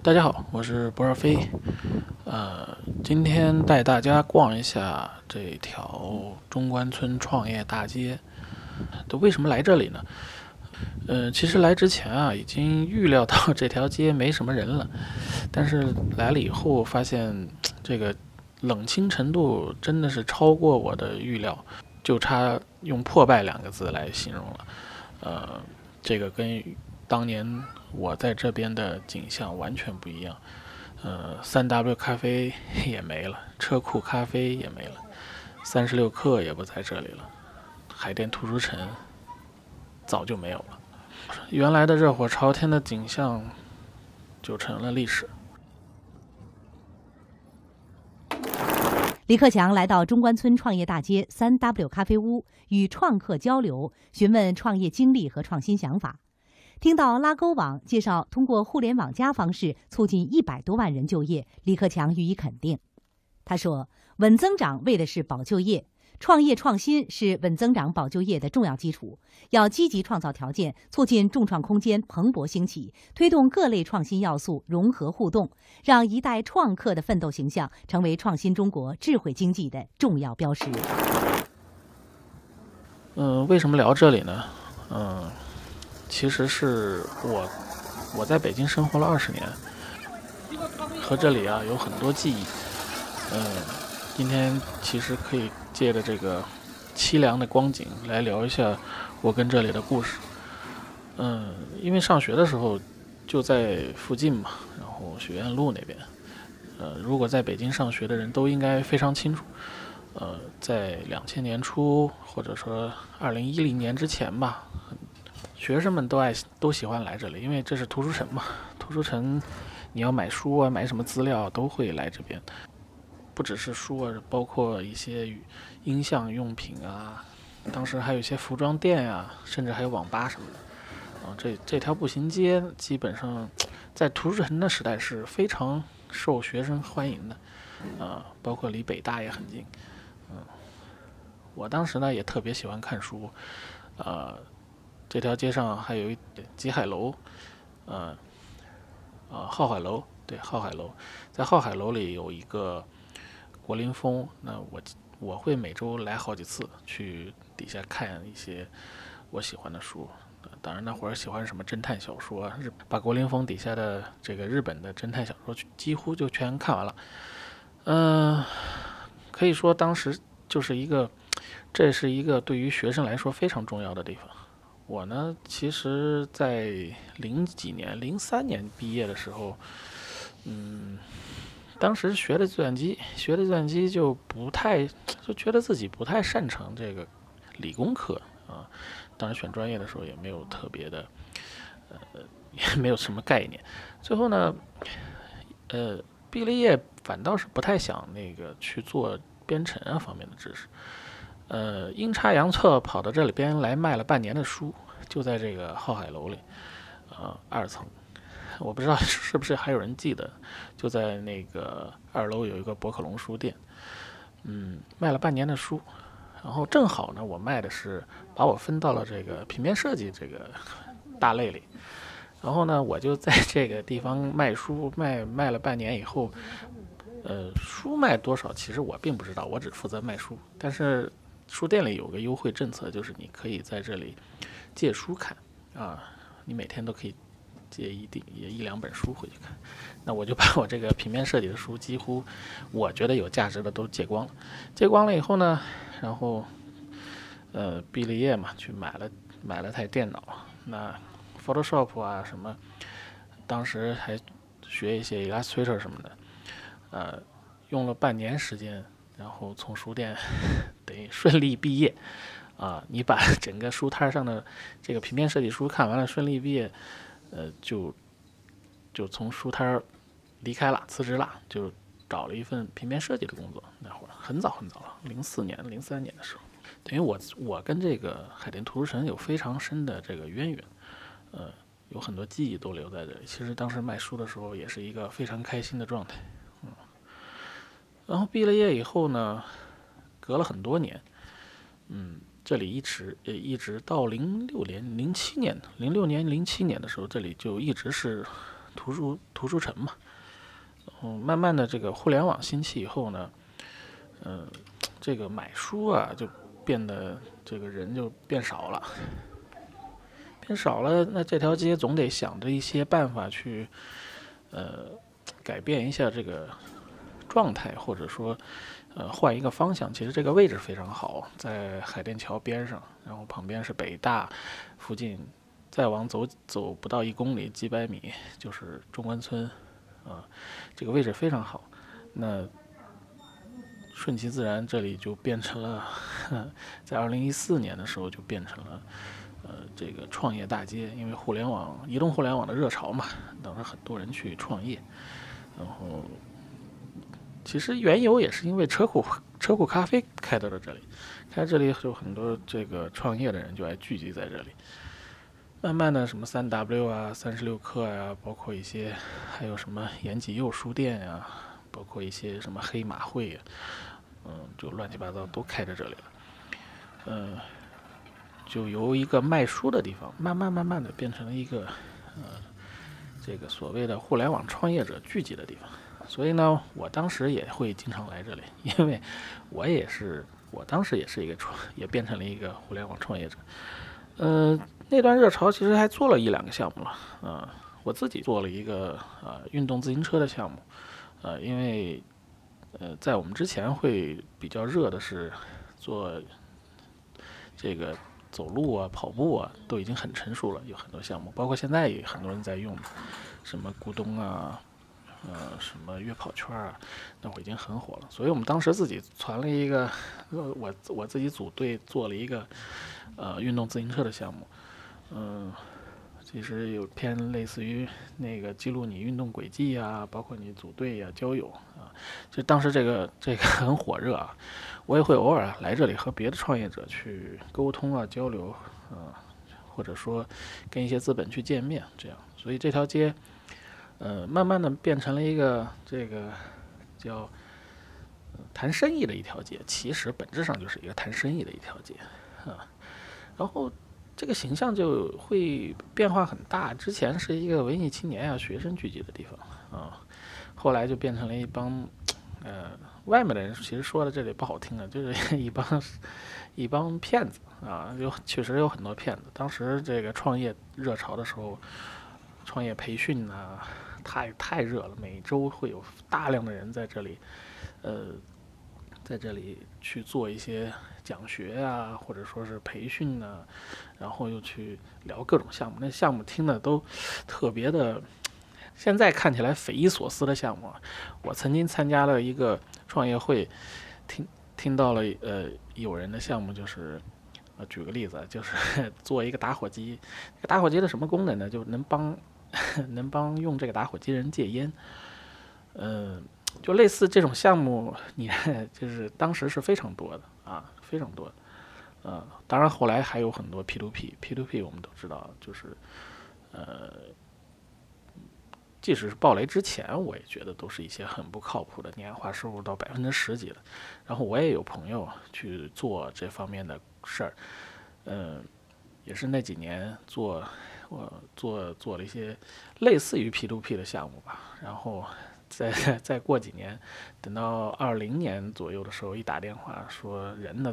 大家好，我是博尔飞。今天带大家逛一下这条中关村创业大街。为什么来这里呢？其实来之前啊，已经预料到这条街没什么人了，但是来了以后发现这个冷清程度真的是超过我的预料，就差用破败两个字来形容了。这个跟当年我在这边的景象完全不一样。3W 咖啡也没了，车库咖啡也没了，36氪也不在这里了，海淀图书城早就没有了。原来的热火朝天的景象就成了历史。李克强来到中关村创业大街3W 咖啡屋，与创客交流，询问创业经历和创新想法。听到拉勾网介绍通过互联网加方式促进100多万人就业，李克强予以肯定。他说，稳增长为的是保就业，创业创新是稳增长保就业的重要基础，要积极创造条件，促进众创空间蓬勃兴起，推动各类创新要素融合互动，让一代创客的奋斗形象成为创新中国智慧经济的重要标识。为什么聊这里呢？其实是我在北京生活了20年，和这里啊有很多记忆。今天其实可以借着这个凄凉的光景来聊一下我跟这里的故事。因为上学的时候就在附近嘛，然后学院路那边。如果在北京上学的人都应该非常清楚。在2000年初或者说2010年之前吧，学生们都喜欢来这里，因为这是图书城嘛。图书城你要买书啊，买什么资料都会来这边。不只是书啊，包括一些音像用品啊，当时还有一些服装店啊，甚至还有网吧什么的。这条步行街基本上在图书城的时代是非常受学生欢迎的。包括离北大也很近。我当时呢也特别喜欢看书。这条街上还有一集海楼，浩海楼，对，浩海楼，在浩海楼里有一个国林峰，那我会每周来好几次去底下看一些我喜欢的书。当然那会儿喜欢什么侦探小说，把国林峰底下的这个日本的侦探小说几乎就全看完了。可以说当时这是一个对于学生来说非常重要的地方。我呢，其实在03年毕业的时候，当时学的计算机就觉得自己不太擅长这个理工科啊。当然选专业的时候也没有特别的，也没有什么概念。最后呢，毕了业反倒是不太想去做编程啊方面的知识。阴差阳错跑到这里边来卖了半年的书，就在这个浩海楼里，2层。我不知道是不是还有人记得，就在那个2楼有一个博客龙书店。卖了半年的书，然后正好呢，我卖的是把我分到了这个平面设计这个大类里。然后呢，我就在这个地方卖书，卖了半年以后，书卖多少其实我并不知道，我只负责卖书。但是书店里有个优惠政策，就是你可以在这里借书看啊，你每天都可以借一两本书回去看。那我就把我这个平面设计的书几乎我觉得有价值的都借光了。借光了以后呢，然后毕了业嘛，去买了台电脑。那 Photoshop 啊什么，当时还学一些 Illustrator 什么的。用了半年时间，然后从书店等于顺利毕业。你把整个书摊上的这个平面设计书看完了，顺利毕业，就从书摊离开了，辞职了，就找了一份平面设计的工作。那会儿很早很早了，03年的时候，等于我跟这个海淀图书城有非常深的这个渊源。有很多记忆都留在这里。其实当时卖书的时候也是一个非常开心的状态。然后毕了业以后呢，隔了很多年，这里一直到06年、07年的时候，这里就一直是图书城嘛。慢慢的这个互联网兴起以后呢，这个买书啊就变得这个人就变少了，那这条街总得想着一些办法去改变一下这个状态，或者说换一个方向。其实这个位置非常好，在海淀桥边上，然后旁边是北大，附近再往走不到1公里，几百米就是中关村这个位置非常好。那顺其自然，这里就变成了，在2014年的时候就变成了，这个创业大街，因为移动互联网的热潮嘛，等着很多人去创业。然后，其实缘由也是因为车库咖啡开到了这里，这里有很多这个创业的人就爱聚集在这里。慢慢的，什么3W 啊、36氪呀，包括一些还有什么延吉佑书店呀，包括一些什么黑马会呀，就乱七八糟都开在这里了。就由一个卖书的地方，慢慢的变成了一个这个所谓的互联网创业者聚集的地方。所以呢，我当时也会经常来这里，因为我当时也是也变成了一个互联网创业者。那段热潮其实还做了1-2个项目了，我自己做了一个运动自行车的项目，因为在我们之前会比较热的是做这个走路啊、跑步啊，都已经很成熟了，有很多项目，包括现在也很多人在用，什么咕咚啊，什么悦跑圈啊，那会已经很火了。所以我们当时自己传了一个，我自己组队做了一个运动自行车的项目，其实有偏类似于那个记录你运动轨迹啊，包括你组队啊、交友啊，就当时这个很火热啊，我也会偶尔来这里和别的创业者去沟通啊、交流或者说跟一些资本去见面，这样，所以这条街慢慢的变成了一个这个叫谈生意的一条街，其实本质上就是一个谈生意的一条街然后这个形象就会变化很大，之前是一个文艺青年啊、学生聚集的地方后来就变成了一帮外面的人，其实说的这里不好听的，就是一帮骗子确实有很多骗子。当时这个创业热潮的时候，创业培训太热了，每周会有大量的人在这里去做一些讲学啊，或者说是培训啊，然后又去聊各种项目，那项目听的都特别的，现在看起来匪夷所思的项目。我曾经参加了一个创业会，听到了有人的项目就是举个例子，就是做一个打火机，这个打火机的什么功能呢？就能帮用这个打火机人戒烟。就类似这种项目，就是当时是非常多的非常多的。当然后来还有很多 P2P 我们都知道，就是即使是暴雷之前，我也觉得都是一些很不靠谱的，年化收入到10%几的。然后我也有朋友去做这方面的事儿，也是那几年我做了一些类似于 P2P 的项目吧。然后再过几年，等到20年左右的时候，一打电话说人呢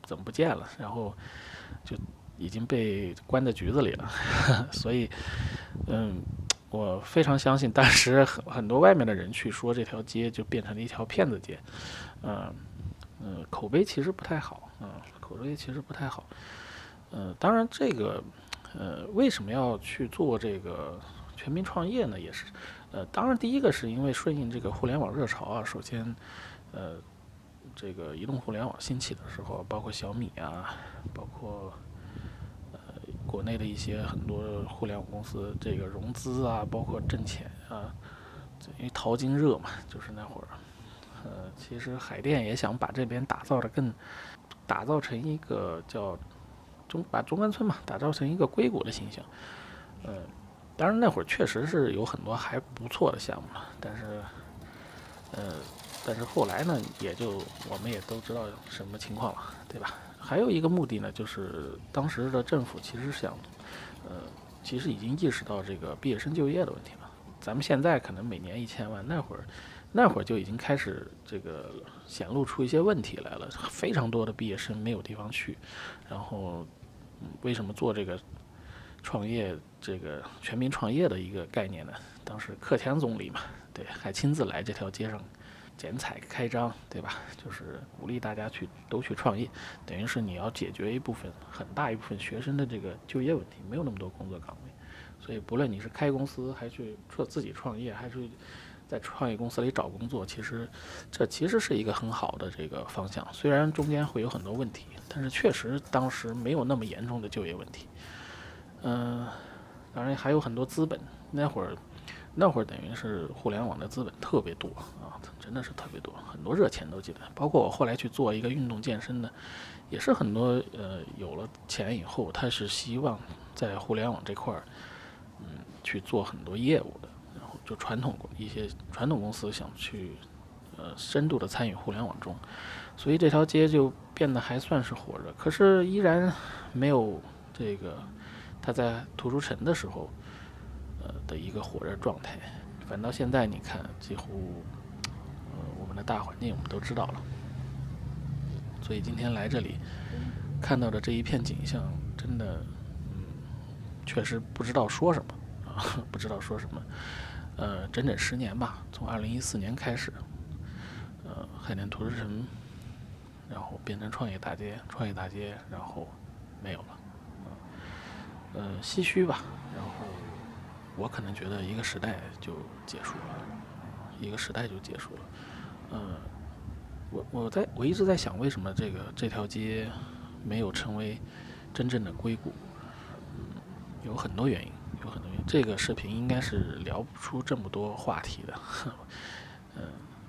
怎么不见了，然后就已经被关在局子里了。所以我非常相信当时很多外面的人去说这条街就变成了一条骗子街，口碑其实不太好当然这个为什么要去做这个全民创业呢？也是当然第一个是因为顺应这个互联网热潮首先这个移动互联网兴起的时候，包括小米包括国内的一些很多互联网公司这个融资包括挣钱因为淘金热嘛，就是那会儿其实海淀也想把这边打造成一个把中关村嘛打造成一个硅谷的形象。当然那会儿确实是有很多还不错的项目，但是后来呢，我们也都知道什么情况了，对吧？还有一个目的呢，就是当时的政府其实已经意识到这个毕业生就业的问题了。咱们现在可能每年1000万，那会儿就已经开始这个显露出一些问题来了，非常多的毕业生没有地方去，然后为什么做这个创业这个全民创业的一个概念呢？当时克强总理嘛，对，还亲自来这条街上剪彩开张，对吧？就是鼓励大家都去创业，等于是你要解决很大一部分学生的这个就业问题，没有那么多工作岗位，所以不论你是开公司，还是自己创业，还是在创业公司里找工作，这其实是一个很好的这个方向。虽然中间会有很多问题，但是确实当时没有那么严重的就业问题。当然还有很多资本，那会儿等于是互联网的资本特别多啊，真的是特别多，很多热钱都进来。包括我后来去做一个运动健身的，也是很多有了钱以后，他是希望在互联网这块去做很多业务的，然后就一些传统公司想去深度的参与互联网中，所以这条街就变得还算是火热，可是依然没有这个他在图书城的时候的一个火热状态。反倒现在你看，几乎我们的大环境我们都知道了，所以今天来这里看到的这一片景象，真的确实不知道说什么啊，不知道说什么。整整10年吧，从2014年开始，海淀图书城，然后变成创业大街，然后没有了，唏嘘吧。然后我可能觉得一个时代就结束了，我一直在想，为什么这条街没有成为真正的硅谷？有很多原因。这个视频应该是聊不出这么多话题的，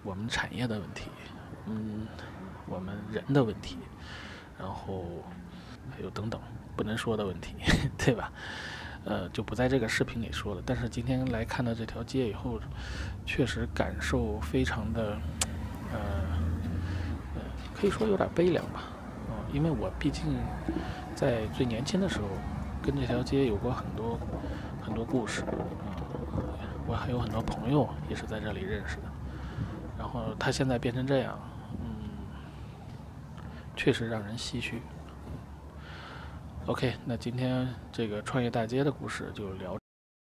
我们产业的问题，我们人的问题，然后还有等等不能说的问题，对吧？就不在这个视频里说了。但是今天来看到这条街以后，确实感受非常的，可以说有点悲凉吧。因为我毕竟在最年轻的时候，跟这条街有过很多故事，我还有很多朋友也是在这里认识的。然后他现在变成这样，确实让人唏嘘。OK， 那今天这个创业大街的故事就聊。